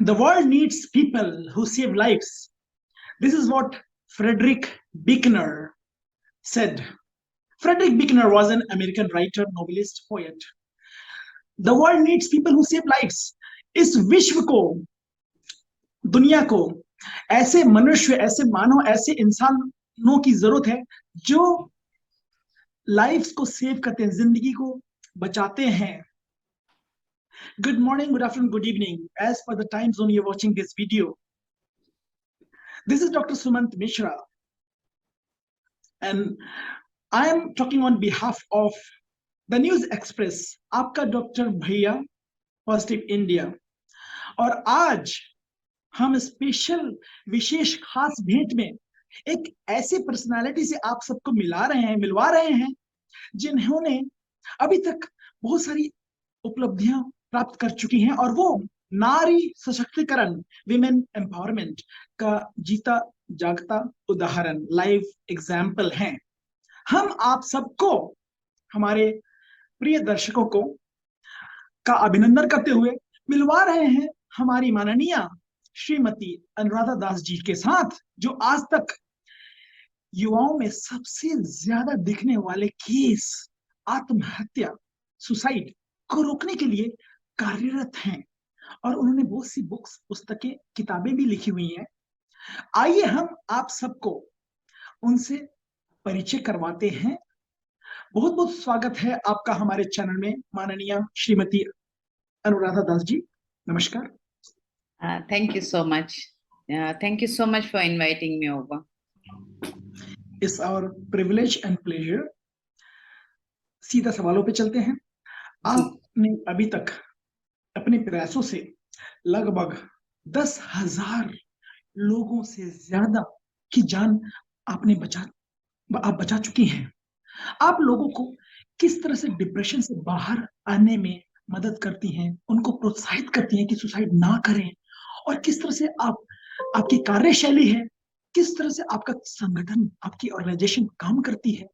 The world needs people who save lives. This is what Frederick Buechner said. Frederick Buechner was an American writer, novelist, poet. The world needs people who save lives. इस विश्व को, दुनिया को ऐसे मनुष्य, ऐसे मानव, ऐसे इंसानों की जरूरत है जो लाइफ्स को सेव करते हैं, जिंदगी को बचाते हैं. Good morning, good afternoon, good evening. As per the time zone you're watching this video, this is Dr. Sumant Mishra, and I am talking on behalf of the News Express, आपका doctor भैया, positive India. और आज हम special, विशेष, खास भेंट में एक ऐसे पर्सनालिटी से आप सबको मिलवा रहे हैं जिन्होंने अभी तक बहुत सारी उपलब्धियां प्राप्त कर चुकी हैं, और वो नारी सशक्तिकरण, विमेन एम्पावरमेंट का जीता जागता उदाहरण, लाइव एग्जाम्पल हैं. हम आप सबको, हमारे प्रिय दर्शकों को का अभिनंदन करते हुए मिलवा रहे हैं हमारी माननीय श्रीमती अनुराधा दास जी के साथ, जो आज तक युवाओं में सबसे ज्यादा दिखने वाले केस, आत्महत्या, सुसाइड को रोकने के लिए कार्यरत हैं. और उन्होंने बहुत सी बुक्स, पुस्तकें, किताबें भी लिखी हुई हैं. आइए हम आप सबको उनसे परिचय करवाते हैं. बहुत बहुत स्वागत है आपका हमारे चैनल में, माननीय श्रीमती अनुराधा दास जी. नमस्कार. Thank you so much. Thank you so much for inviting me over. It's our privilege and pleasure. सीधा सवालों पे चलते हैं. आपने अभी तक अपने प्रयासों से लगभग 10,000 लोगों से ज्यादा की जान आप बचा चुकी हैं. आप लोगों को किस तरह से डिप्रेशन से बाहर आने में मदद करती हैं, उनको प्रोत्साहित करती हैं कि सुसाइड ना करें, और किस तरह से आपकी कार्यशैली है, किस तरह से आपका संगठन, आपकी ऑर्गेनाइजेशन काम करती है,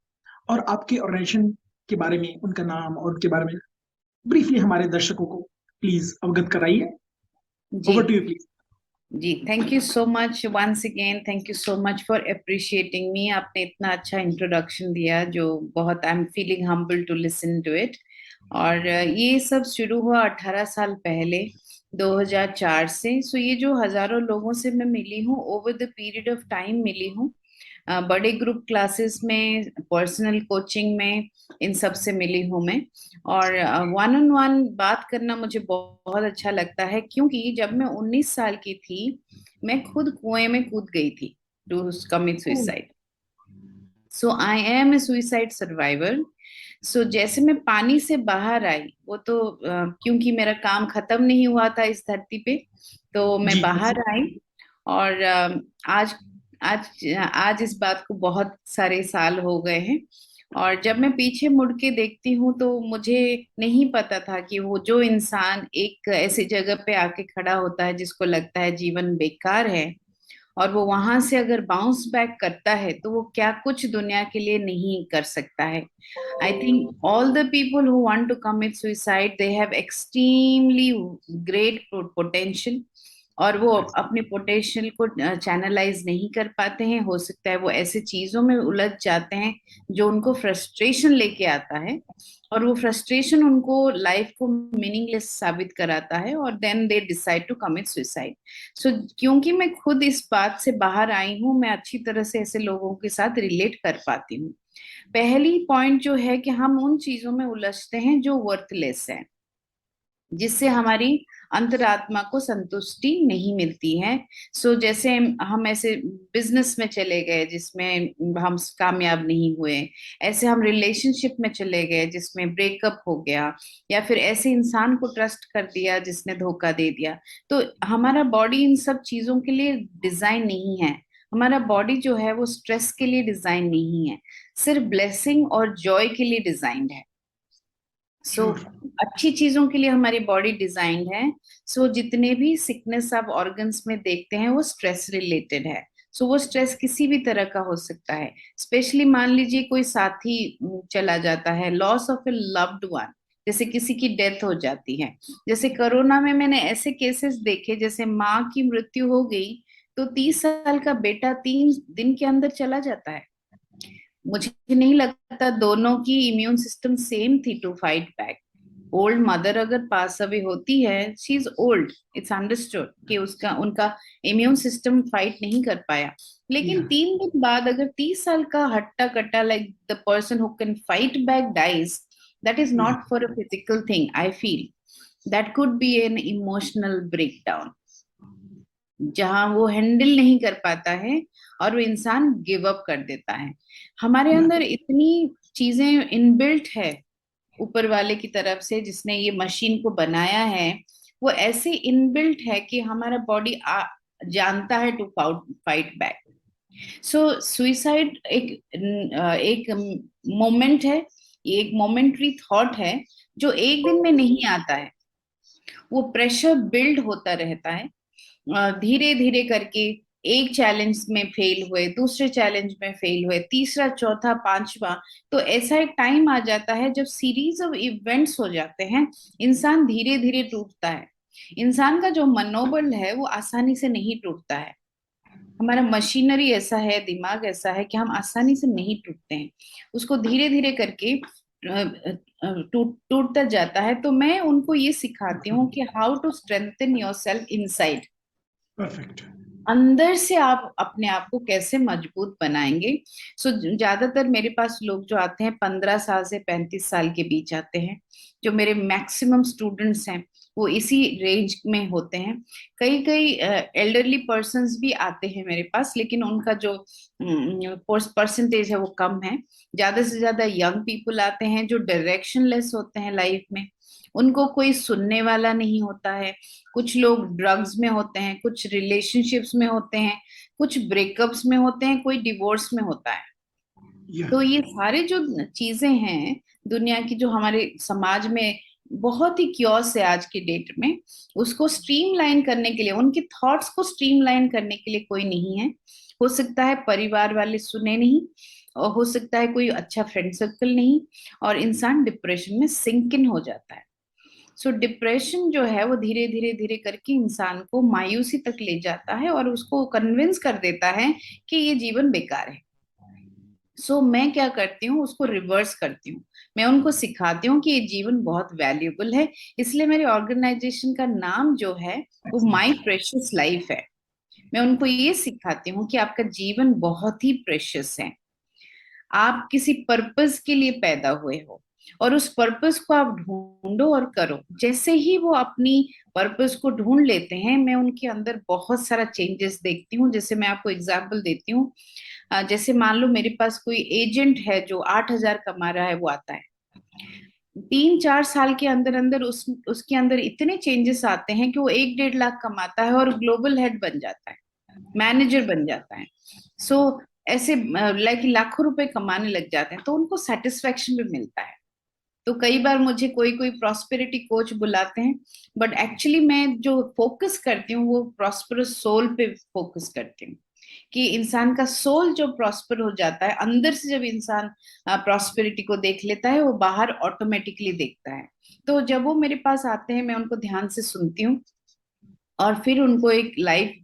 और आपके ऑर्गेनाइजेशन के बारे में, उनका नाम और उनके बारे में ब्रीफली हमारे दर्शकों को प्लीज अवगत कराइए. Over to you please. जी, thank you so much once again. Thank you so much for appreciating me. आपने इतना अच्छा इंट्रोडक्शन दिया जो बहुत, I am feeling humble to listen to it. और ये सब शुरू हुआ 18 साल पहले, 2004 से. सो ये जो हजारों लोगों से मैं मिली हूँ, over the period of time मिली हूँ, बड़े ग्रुप क्लासेस में, पर्सनल कोचिंग में, इन सब से मिली हूँ मैं. और वन ऑन वन बात करना मुझे बहुत अच्छा लगता है, क्योंकि जब मैं 19 साल की थी, मैं खुद कुएं में कूद गई थी to commit suicide. So I am a suicide survivor. So जैसे मैं पानी से बाहर आई, वो तो क्योंकि मेरा काम खत्म नहीं हुआ था इस धरती पे, तो मैं बाहर आई. और आज आज आज इस बात को बहुत सारे साल हो गए हैं. और जब मैं पीछे मुड़ के देखती हूँ, तो मुझे नहीं पता था कि वो जो इंसान एक ऐसी जगह पे आके खड़ा होता है जिसको लगता है जीवन बेकार है, और वो वहां से अगर बाउंस बैक करता है, तो वो क्या कुछ दुनिया के लिए नहीं कर सकता है. I think all the people who want to commit suicide, they have extremely great potential, और वो अपने पोटेंशियल को चैनलाइज नहीं कर पाते हैं. हो सकता है वो ऐसे चीजों में उलझ जाते हैं जो उनको फ्रस्ट्रेशन लेके आता है, और वो फ्रस्ट्रेशन उनको लाइफ को मीनिंगलेस साबित कराता है, और then they decide to commit suicide. So क्योंकि मैं खुद इस बात से बाहर आई हूँ, मैं अच्छी तरह से ऐसे लोगों के साथ रिलेट कर पाती हूँ. पहली पॉइंट जो है कि हम उन चीजों में उलझते हैं जो वर्थलेस है, जिससे हमारी अंतरात्मा को संतुष्टि नहीं मिलती है. सो जैसे हम ऐसे बिजनेस में चले गए जिसमें हम कामयाब नहीं हुए, ऐसे हम रिलेशनशिप में चले गए जिसमें ब्रेकअप हो गया, या फिर ऐसे इंसान को ट्रस्ट कर दिया जिसने धोखा दे दिया. तो हमारा बॉडी इन सब चीजों के लिए डिजाइन नहीं है. हमारा बॉडी जो है वो स्ट्रेस के लिए डिजाइन नहीं है, सिर्फ ब्लेसिंग और जॉय के लिए डिजाइंड है. सो अच्छी चीजों के लिए हमारी बॉडी डिजाइंड है. सो जितने भी सिकनेस आप ऑर्गन्स में देखते हैं, वो स्ट्रेस रिलेटेड है. सो वो स्ट्रेस किसी भी तरह का हो सकता है. स्पेशली मान लीजिए कोई साथी चला जाता है, loss of A loved one, जैसे किसी की डेथ हो जाती है। जैसे कोरोना में मैंने ऐसे केसेस देखे, जैसे माँ की मृत्यु हो गई तो 30 साल का बेटा 3 दिन के अंदर चला जाता है। मुझे नहीं लगता दोनों की इम्यून सिस्टम सेम थी to fight back. Old mother अगर पास अवे होती है, she is old, it's understood कि उसका उनका इम्यून सिस्टम फाइट नहीं कर पाया। लेकिन Yeah. 3 दिन बाद अगर 30 साल का हट्टा कट्टा, like the person who can fight back dies, that is Yeah. Not for a physical thing, I feel that could be an emotional breakdown, जहां वो हैंडल नहीं कर पाता है और वो इंसान गिव अप कर देता है। हमारे Yeah. अंदर इतनी चीजें इनबिल्ट है ऊपर वाले की तरफ से, जिसने ये मशीन को बनाया है, वो ऐसे इनबिल्ट है कि हमारा बॉडी जानता है to fight back. So suicide एक मोमेंट है, ये एक मोमेंट्री थॉट है जो एक दिन में नहीं आता है। वो प्रेशर बिल्ड होता रहता है, धीरे धीरे करके। एक चैलेंज में फेल हुए, दूसरे चैलेंज में फेल हुए, तीसरा, चौथा, पांचवा, तो ऐसा एक टाइम आ जाता है जब सीरीज ऑफ इवेंट्स हो जाते हैं, इंसान धीरे धीरे टूटता है। इंसान का जो मनोबल है वो आसानी से नहीं टूटता है। हमारा मशीनरी ऐसा है, दिमाग ऐसा है कि हम आसानी से नहीं टूटते हैं, उसको धीरे धीरे करके टूटता जाता है। तो मैं उनको ये सिखाती हूँ कि how to strengthen your self inside. Perfect. अंदर से आप अपने आप को कैसे मजबूत बनाएंगे। सो ज्यादातर मेरे पास लोग जो आते हैं 15 साल से 35 साल के बीच आते हैं, जो मेरे मैक्सिमम स्टूडेंट्स हैं वो इसी रेंज में होते हैं। कई कई एल्डरली पर्सन्स भी आते हैं मेरे पास, लेकिन उनका जो परसेंटेज है वो कम है। ज्यादा से ज्यादा यंग पीपल आते हैं जो डायरेक्शनलेस होते हैं लाइफ में, उनको कोई सुनने वाला नहीं होता है। कुछ लोग ड्रग्स में होते हैं, कुछ रिलेशनशिप्स में होते हैं, कुछ ब्रेकअप्स में होते हैं, कोई डिवोर्स में होता है। Yeah. तो ये सारे जो चीजें हैं दुनिया की, जो हमारे समाज में बहुत ही क्योस है आज की डेट में, उसको स्ट्रीमलाइन करने के लिए, उनके थॉट्स को स्ट्रीमलाइन करने के लिए कोई नहीं है। हो सकता है परिवार वाले सुने नहीं, और हो सकता है कोई अच्छा फ्रेंड सर्कल नहीं, और इंसान डिप्रेशन में सिंक इन हो जाता है। सो डिप्रेशन जो है वो धीरे धीरे धीरे करके इंसान को मायूसी तक ले जाता है और उसको कन्विंस कर देता है कि ये जीवन बेकार है। सो मैं क्या करती हूँ, उसको रिवर्स करती हूँ। मैं उनको सिखाती हूँ कि ये जीवन बहुत वैल्यूएबल है। इसलिए मेरे ऑर्गेनाइजेशन का नाम जो है वो माई Excellent. प्रेशियस लाइफ है। मैं उनको ये सिखाती हूँ कि आपका जीवन बहुत ही प्रेशियस है। आप किसी पर्पस के लिए पैदा हुए हो, और उस पर्पस को आप ढूंढो और करो। जैसे ही वो अपनी पर्पस को ढूंढ लेते हैं, मैं उनके अंदर बहुत सारा चेंजेस देखती हूँ। जैसे मैं आपको एग्जांपल देती हूँ, जैसे मान लो मेरे पास कोई एजेंट है जो 8,000 कमा रहा है, वो आता है 3-4 साल के अंदर अंदर उसके अंदर इतने चेंजेस आते हैं कि वो 1-1.5 लाख कमाता है और ग्लोबल हेड बन जाता है, मैनेजर बन जाता है। सो ऐसे लाइक लाखों रुपए कमाने लग जाते हैं, तो उनको सेटिस्फेक्शन भी मिलता है। तो कई बार मुझे कोई कोई प्रॉस्पेरिटी कोच बुलाते हैं, बट एक्चुअली मैं जो फोकस करती हूँ वो प्रॉस्परस सोल पे फोकस करती हूँ, कि इंसान का सोल जो प्रॉस्पर हो जाता है अंदर से, जब इंसान प्रॉस्पेरिटी को देख लेता है वो बाहर ऑटोमेटिकली देखता है। तो जब वो मेरे पास आते हैं मैं उनको ध्यान से सुनती हूँ, और फिर उनको एक लाइफ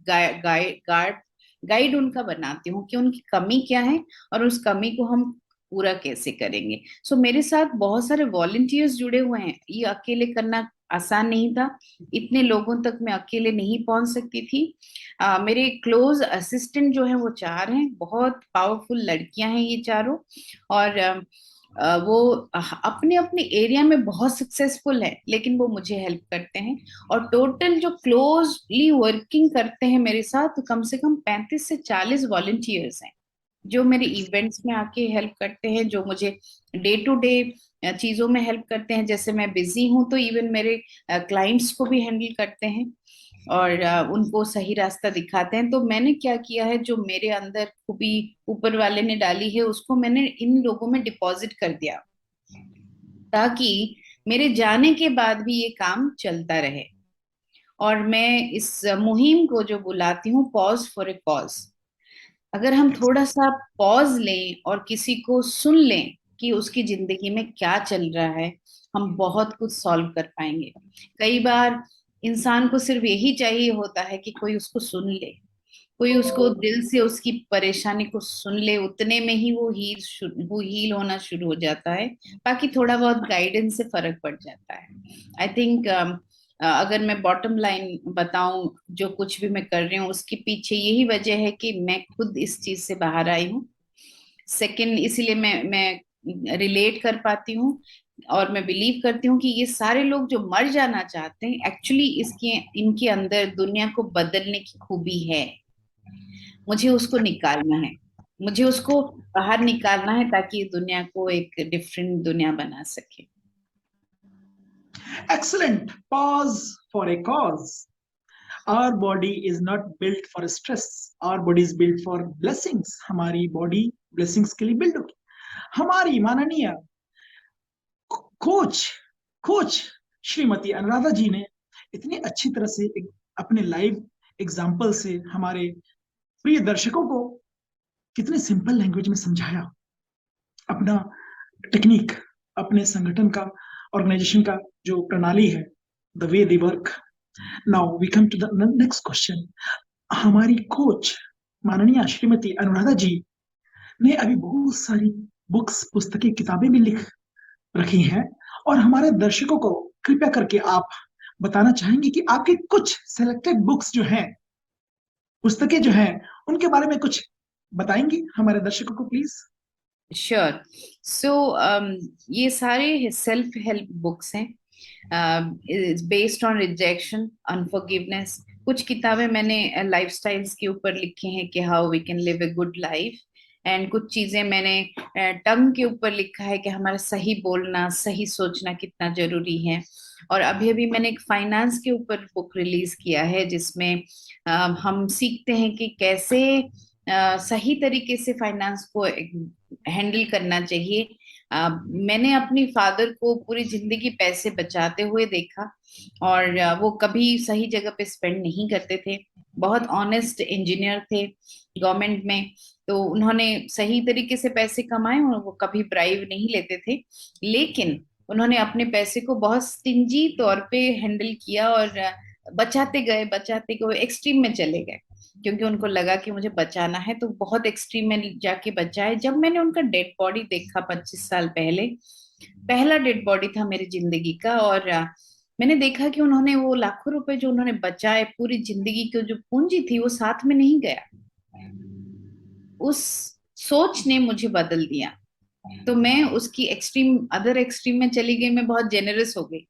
गाइड उनका बनाती हूँ कि उनकी कमी क्या है और उस कमी को हम पूरा कैसे करेंगे। सो मेरे साथ बहुत सारे वॉलंटियर्स जुड़े हुए हैं। ये अकेले करना आसान नहीं था, इतने लोगों तक मैं अकेले नहीं पहुंच सकती थी। मेरे क्लोज असिस्टेंट जो है वो 4 हैं, बहुत पावरफुल लड़कियां हैं ये चारों। और वो अपने अपने एरिया में बहुत सक्सेसफुल है, लेकिन वो मुझे हेल्प करते हैं। और टोटल जो क्लोजली वर्किंग करते हैं मेरे साथ, तो कम से कम 35 से 40 वॉलंटियर्स हैं जो मेरे इवेंट्स में आके हेल्प करते हैं, जो मुझे डे टू डे चीजों में हेल्प करते हैं। जैसे मैं बिजी हूं तो इवन मेरे क्लाइंट्स को भी हैंडल करते हैं और उनको सही रास्ता दिखाते हैं। तो मैंने क्या किया है, जो मेरे अंदर खूबी ऊपर वाले ने डाली है उसको मैंने इन लोगों में डिपॉजिट कर दिया, ताकि मेरे जाने के बाद भी ये काम चलता रहे। और मैं इस मुहिम को जो बुलाती हूँ पॉज फॉर ए कॉज। अगर हम थोड़ा सा पॉज लें और किसी को सुन लें कि उसकी जिंदगी में क्या चल रहा है, हम बहुत कुछ सॉल्व कर पाएंगे। कई बार इंसान को सिर्फ यही चाहिए होता है कि कोई उसको सुन ले, कोई उसको दिल से उसकी परेशानी को सुन ले, उतने में ही वो हील होना शुरू हो जाता है। बाकी थोड़ा बहुत गाइडेंस से फर्क पड़ जाता है। आई थिंक अगर मैं बॉटम लाइन बताऊं, जो कुछ भी मैं कर रही हूँ उसके पीछे यही वजह है कि मैं खुद इस चीज से बाहर आई हूँ। सेकंड, इसीलिए मैं रिलेट कर पाती हूँ और मैं बिलीव करती हूँ कि ये सारे लोग जो मर जाना चाहते हैं, एक्चुअली इसके इनके अंदर दुनिया को बदलने की खूबी है। मुझे उसको निकालना है, मुझे उसको बाहर निकालना है ताकि ये दुनिया को एक डिफरेंट दुनिया बना सके। Excellent. Pause for a cause. Our body is not built for stress. Our body is built for blessings. हमारी body blessings के लिए build होगी. हमारी माननीय कोच कोच श्रीमती अनुराधा जी ने इतनी अच्छी तरह से अपने लाइव एग्जाम्पल से हमारे प्रिय दर्शकों को कितने सिंपल लैंग्वेज में समझाया अपना टेक्निक, अपने संगठन का, ऑर्गेनाइजेशन का जो प्रणाली है, the way they work. Now we come to the next question. हमारी कोच माननीय श्रीमती अनुराधा जी ने अभी बहुत सारी बुक्स, पुस्तकें, किताबें भी लिख रखी हैं और हमारे दर्शकों को कृपया करके आप बताना चाहेंगे कि आपके कुछ सिलेक्टेड बुक्स जो हैं, पुस्तकें जो हैं, उनके बारे में कुछ बताएंगी हमारे दर्शकों को प्लीज. श्योर. सो ये सारे सेल्फ हेल्प बुक्स हैं, बेस्ड ऑन रिजेक्शन, अनफॉरगिवनेस. कुछ किताबें मैंने लाइफस्टाइल्स के ऊपर लिखी हैं कि how we can live a good life, and कुछ चीजें मैंने टंग के ऊपर लिखा है कि हमारा सही बोलना, सही सोचना कितना जरूरी है. और अभी अभी मैंने एक फाइनेंस के ऊपर बुक रिलीज किया है जिसमें हम सीखते हैं कि कैसे सही तरीके से फाइनेंस को हैंडल करना चाहिए. मैंने अपनी फादर को पूरी जिंदगी पैसे बचाते हुए देखा और वो कभी सही जगह पे स्पेंड नहीं करते थे. बहुत ऑनेस्ट इंजीनियर थे गवर्नमेंट में, तो उन्होंने सही तरीके से पैसे कमाए और वो कभी ब्राइब नहीं लेते थे. लेकिन उन्होंने अपने पैसे को बहुत स्टिंजी तौर पे हैंडल किया और बचाते गए एक्सट्रीम में चले गए, क्योंकि उनको लगा कि मुझे बचाना है तो बहुत एक्सट्रीम में जाके बचाए. जब मैंने उनका डेड बॉडी देखा 25 साल पहले, पहला डेड बॉडी था मेरी जिंदगी का, और मैंने देखा कि उन्होंने वो लाखों रुपए जो उन्होंने बचाए, पूरी जिंदगी की जो पूंजी थी वो साथ में नहीं गया. उस सोच ने मुझे बदल दिया. तो मैं उसकी अदर एक्सट्रीम में चली गई, मैं बहुत जेनरस हो गई.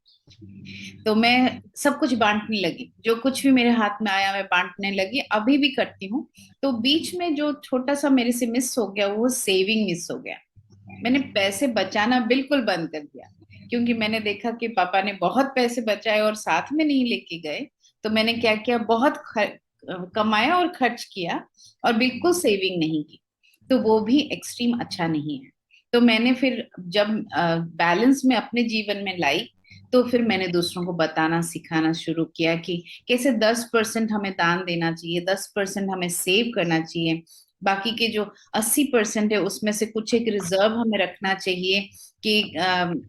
तो मैं सब कुछ बांटने लगी, जो कुछ भी मेरे हाथ में आया मैं बांटने लगी, अभी भी करती हूँ. तो बीच में जो छोटा सा मेरे से मिस हो गया वो सेविंग मिस हो गया. मैंने पैसे बचाना बिल्कुल बंद कर दिया, क्योंकि मैंने देखा कि पापा ने बहुत पैसे बचाए और साथ में नहीं लेके गए. तो मैंने क्या किया, बहुत कमाया और खर्च किया और बिल्कुल सेविंग नहीं की. तो वो भी एक्सट्रीम अच्छा नहीं है. तो मैंने फिर जब बैलेंस में अपने जीवन में लाई, तो फिर मैंने दूसरों को बताना सिखाना शुरू किया कि कैसे 10% हमें दान देना चाहिए, 10% हमें सेव करना चाहिए, बाकी के जो 80% है उसमें से कुछ एक रिजर्व हमें रखना चाहिए कि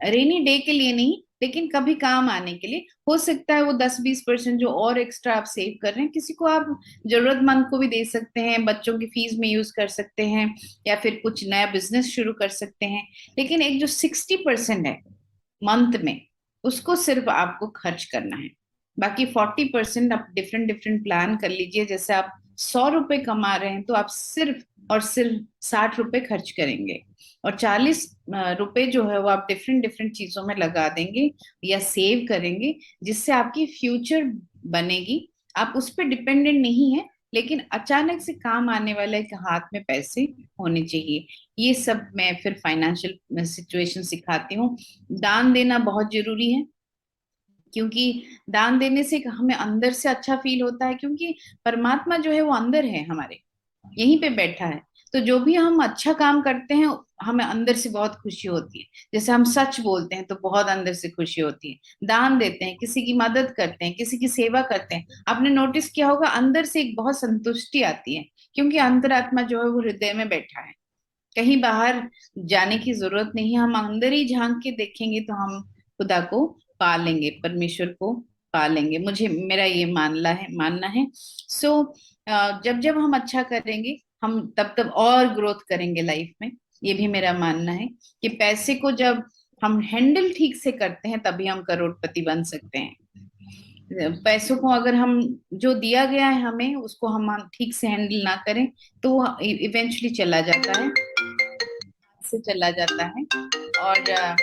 रेनी डे के लिए नहीं, लेकिन कभी काम आने के लिए. हो सकता है वो 10-20% जो और एक्स्ट्रा आप सेव कर रहे हैं, किसी को आप जरूरतमंद को भी दे सकते हैं, बच्चों की फीस में यूज कर सकते हैं, या फिर कुछ नया बिजनेस शुरू कर सकते हैं. लेकिन एक जो 60% है मंथ में, उसको सिर्फ आपको खर्च करना है. बाकी 40% आप डिफरेंट डिफरेंट प्लान कर लीजिए. जैसे आप 100 रुपए कमा रहे हैं तो आप सिर्फ और सिर्फ 60 रुपए खर्च करेंगे, और 40 रुपए जो है वो आप डिफरेंट डिफरेंट चीजों में लगा देंगे या सेव करेंगे, जिससे आपकी फ्यूचर बनेगी. आप उस पर डिपेंडेंट नहीं है, लेकिन अचानक से काम आने वाला एक हाथ में पैसे होने चाहिए. ये सब मैं फिर फाइनेंशियल सिचुएशन सिखाती हूँ. दान देना बहुत जरूरी है, क्योंकि दान देने से हमें अंदर से अच्छा फील होता है, क्योंकि परमात्मा जो है वो अंदर है, हमारे यहीं पे बैठा है. तो जो भी हम अच्छा काम करते हैं हमें अंदर से बहुत खुशी होती है. जैसे हम सच बोलते हैं तो बहुत अंदर से खुशी होती है, दान देते हैं, किसी की मदद करते हैं, किसी की सेवा करते हैं, आपने नोटिस किया होगा अंदर से एक बहुत संतुष्टि आती है, क्योंकि अंतरात्मा जो है वो हृदय में बैठा है. कहीं बाहर जाने की जरूरत नहीं है, हम अंदर ही झांक के देखेंगे तो हम खुदा को पा लेंगे, परमेश्वर को पा लेंगे। मुझे मेरा ये मानना है। सो जब जब हम अच्छा करेंगे हम तब तब और ग्रोथ करेंगे लाइफ में। ये भी मेरा मानना है कि पैसे को जब हम हैंडल ठीक से करते हैं तभी हम करोड़पति बन सकते हैं। पैसों को अगर हम, जो दिया गया है हमें, उसको हम ठीक से हैंडल ना करें तो वो इवेंचुअली चला जाता है, से चला जाता है। और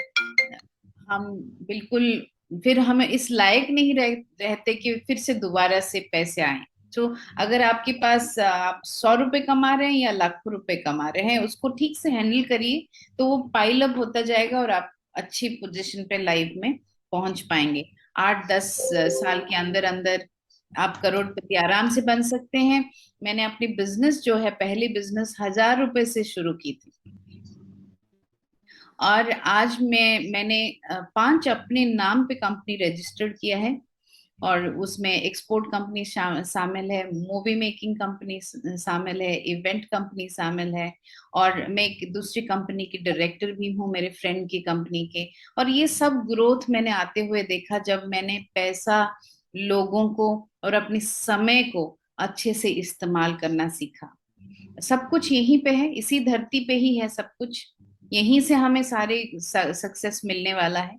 हम बिल्कुल फिर हमें इस लायक नहीं रहते कि फिर से दोबारा से पैसे आए। तो अगर आपके पास आप 100 रुपए कमा रहे हैं या लाखों रुपए कमा रहे हैं, उसको ठीक से हैंडल करिए तो वो पाइल अप होता जाएगा और आप अच्छी पोजीशन पे लाइफ में पहुंच पाएंगे। 8-10 साल के अंदर अंदर आप करोड़पति आराम से बन सकते हैं। मैंने अपनी बिजनेस जो है, पहली बिजनेस 1000 रुपए से शुरू की थी और आज मैंने 5 अपने नाम पे कंपनी रजिस्टर्ड किया है और उसमें एक्सपोर्ट कंपनी शामिल है, मूवी मेकिंग कंपनी शामिल है, इवेंट कंपनी शामिल है, और मैं एक दूसरी कंपनी की डायरेक्टर भी हूँ मेरे फ्रेंड की कंपनी के। और ये सब ग्रोथ मैंने आते हुए देखा जब मैंने पैसा, लोगों को और अपने समय को अच्छे से इस्तेमाल करना सीखा। सब कुछ यहीं पे है, इसी धरती पे ही है सब कुछ, यहीं से हमें सारे सक्सेस मिलने वाला है।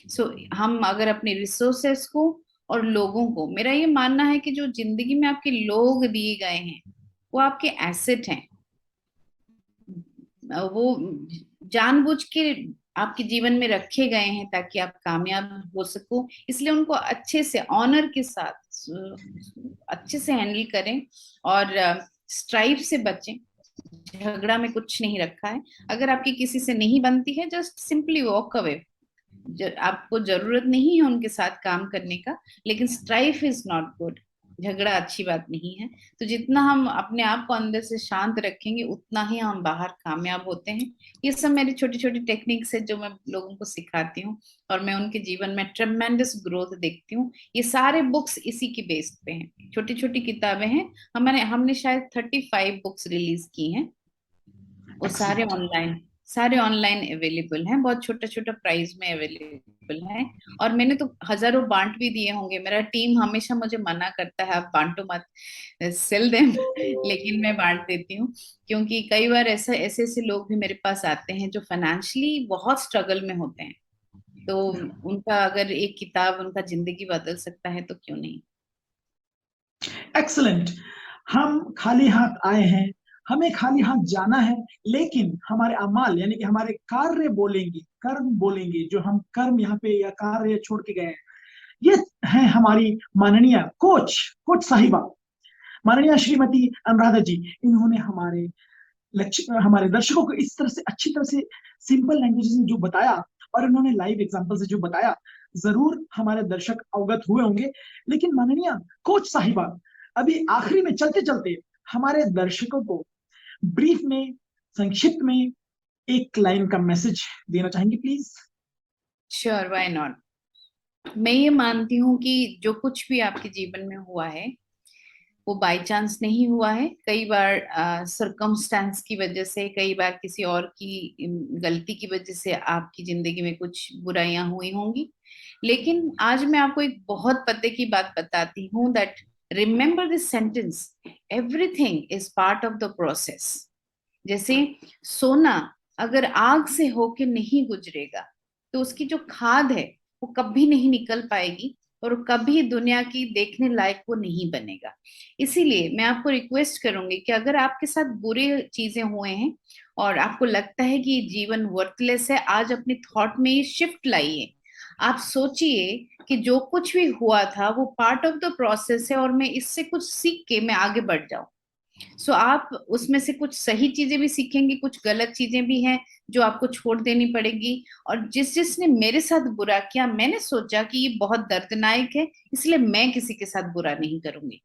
सो हम अगर अपने रिसोर्सेस को और लोगों को, मेरा ये मानना है कि जो जिंदगी में आपके लोग दिए गए हैं वो आपके एसेट हैं। वो जानबूझ के आपके जीवन में रखे गए हैं ताकि आप कामयाब हो सको, इसलिए उनको अच्छे से ऑनर के साथ अच्छे से हैंडल करें और स्ट्राइफ से बचें। झगड़ा में कुछ नहीं रखा है। अगर आपकी किसी से नहीं बनती है, जस्ट सिंपली वॉक अवे। आपको जरूरत नहीं है उनके साथ काम करने का, लेकिन स्ट्राइफ इज नॉट गुड। झगड़ा अच्छी बात नहीं है। तो जितना हम अपने आप को अंदर से शांत रखेंगे उतना ही हम बाहर कामयाब होते हैं। ये सब मेरी छोटी छोटी टेक्निक्स है जो मैं लोगों को सिखाती हूँ और मैं उनके जीवन में ट्रेमेंडस ग्रोथ देखती हूँ। ये सारे बुक्स इसी की बेस पे हैं, छोटी छोटी किताबें हैं। हमने शायद 35 बुक्स रिलीज की हैं। वो Excellent. सारे ऑनलाइन अवेलेबल हैं, बहुत छोटा छोटा प्राइस में अवेलेबल हैं। और मैंने तो हजारों बांट भी दिए होंगे। मेरा टीम हमेशा मुझे मना करता है आप बांटो मत, सेल देम लेकिन मैं बांट देती हूँ क्योंकि कई बार ऐसे ऐसे लोग भी मेरे पास आते हैं जो फाइनेंशियली बहुत स्ट्रगल में होते हैं। तो उनका अगर एक किताब उनका जिंदगी बदल सकता है तो क्यों नहीं। एक्सलेंट। हम खाली हाथ आए हैं, हमें खाली हाथ जाना है, लेकिन हमारे अमाल यानी कि हमारे कार्य बोलेंगे, कर्म बोलेंगे, जो हम कर्म यहाँ पे या कार्य छोड़ के गए हैं, ये है हमारी माननीय कोच, कोच साहिबा, माननीय श्रीमती अनुराधा जी। इन्होंने हमारे दर्शकों को इस तरह से अच्छी तरह से सिंपल लैंग्वेज में जो बताया और इन्होंने लाइव एग्जांपल से जो बताया, जरूर हमारे दर्शक अवगत हुए होंगे। लेकिन माननीय कोच साहिबा, अभी आखिरी में चलते चलते हमारे दर्शकों को ब्रीफ में, संक्षिप्त में एक लाइन का मैसेज देना चाहेंगे प्लीज? Sure, why not. मैं ये मानती हूँ कि जो कुछ भी आपके जीवन में हुआ है वो बाय चांस नहीं हुआ है। कई बार सरकमस्टेंस की वजह से, कई बार किसी और की गलती की वजह से आपकी जिंदगी में कुछ बुराइयां हुई होंगी। लेकिन आज मैं आपको एक बहुत पते की बात बताती हूँ, that remember this sentence, everything is part of the process. जैसे सोना अगर आग से होके नहीं गुजरेगा तो उसकी जो खाद है वो कभी नहीं निकल पाएगी और कभी दुनिया की देखने लायक वो नहीं बनेगा। इसीलिए मैं आपको रिक्वेस्ट करूंगी कि अगर आपके साथ बुरे चीजें हुए हैं और आपको लगता है कि ये जीवन वर्थलेस है, आज अपने थॉट में ये शिफ्ट लाइए। आप सोचिए कि जो कुछ भी हुआ था वो पार्ट ऑफ द प्रोसेस है और मैं इससे कुछ सीख के मैं आगे बढ़ जाऊं। आप उसमें से कुछ सही चीजें भी सीखेंगे, कुछ गलत चीजें भी हैं जो आपको छोड़ देनी पड़ेगी। और जिसने मेरे साथ बुरा किया, मैंने सोचा कि ये बहुत दर्दनाक है, इसलिए मैं किसी के साथ बुरा नहीं करूंगी।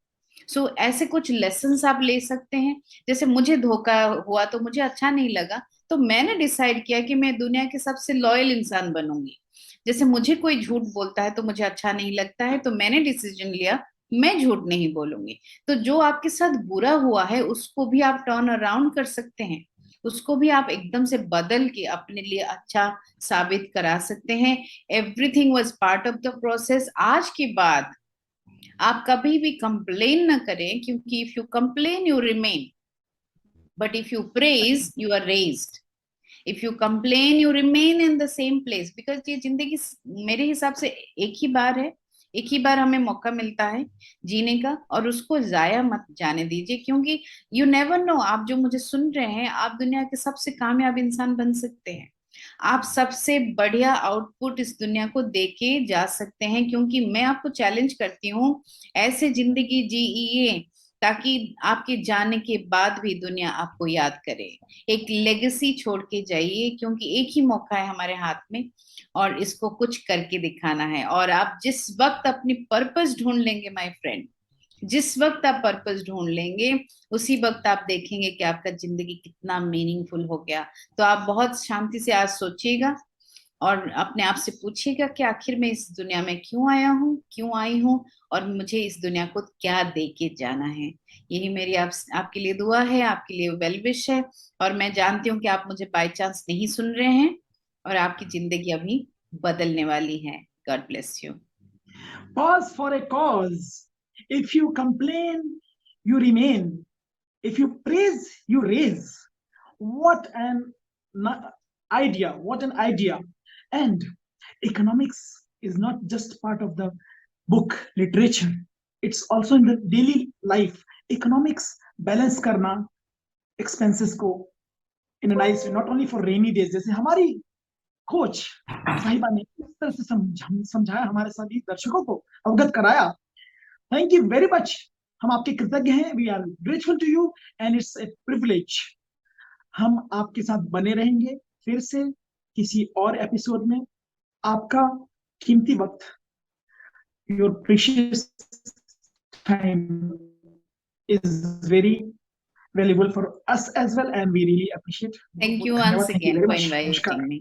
ऐसे कुछ लेसन्स आप ले सकते हैं। जैसे मुझे धोखा हुआ तो मुझे अच्छा नहीं लगा, तो मैंने डिसाइड किया कि मैं दुनिया के सबसे लॉयल इंसान बनूंगी। जैसे मुझे कोई झूठ बोलता है तो मुझे अच्छा नहीं लगता है, तो मैंने डिसीजन लिया मैं झूठ नहीं बोलूंगी। तो जो आपके साथ बुरा हुआ है उसको भी आप टर्न अराउंड कर सकते हैं उसको भी आप एकदम से बदल के अपने लिए अच्छा साबित करा सकते हैं। Everything was part of the process. आज के बाद आप कभी भी कंप्लेन ना करें, क्योंकि if you complain you remain, but if you praise you are raised. If you complain you remain in the same place, because ये जिंदगी मेरे हिसाब से एक ही बार है, एक ही बार हमें मौका मिलता है जीने का, और उसको जाया मत जाने दीजिए, क्योंकि यू नेवर नो। आप जो मुझे सुन रहे हैं, आप दुनिया के सबसे कामयाब इंसान बन सकते हैं। आप सबसे बढ़िया आउटपुट इस दुनिया को देके जा सकते हैं, क्योंकि मैं आपको चैलेंज करती हूँ, ऐसे जिंदगी जीइए ताकि आपके जाने के बाद भी दुनिया आपको याद करे। एक लेगेसी छोड़ के जाइए, क्योंकि एक ही मौका है हमारे हाथ में और इसको कुछ करके दिखाना है। और आप जिस वक्त अपनी पर्पस ढूंढ लेंगे माय फ्रेंड, जिस वक्त आप पर्पस ढूंढ लेंगे, उसी वक्त आप देखेंगे कि आपका जिंदगी कितना मीनिंगफुल हो गया। तो आप बहुत शांति से आज सोचिएगा और अपने आप से पूछिएगा कि आखिर मैं इस दुनिया में क्यों आया हूँ, क्यों आई हूँ, और मुझे इस दुनिया को क्या दे के जाना है। यही मेरी आपके लिए दुआ है, आपके लिए वेल विश है। और मैं जानती हूँ कि आप मुझे बाय चांस नहीं सुन रहे हैं, और आपकी जिंदगी अभी बदलने वाली है। God bless you. Pause for a cause. If you complain, you remain. If you praise, you raise. What an idea! What an idea! And economics is not just part of the book literature, it's also in the daily life. Economics balance karna expenses ko in a nice way, not only for rainy days. जैसे हमारी coach साहिबा ने इस तरह से समझाया, हमारे सभी दर्शकों को अवगत कराया। Thank you very much. हम आपके कृतज्ञ हैं। We are grateful to you and it's a privilege. हम आपके साथ बने रहेंगे फिर से किसी और एपिसोड में। आपका कीमती वक्त, your precious time is very valuable for us as well, and we really appreciate. Thank you धन्यवाद, once thank you again very for much. inviting नमस्कार। me.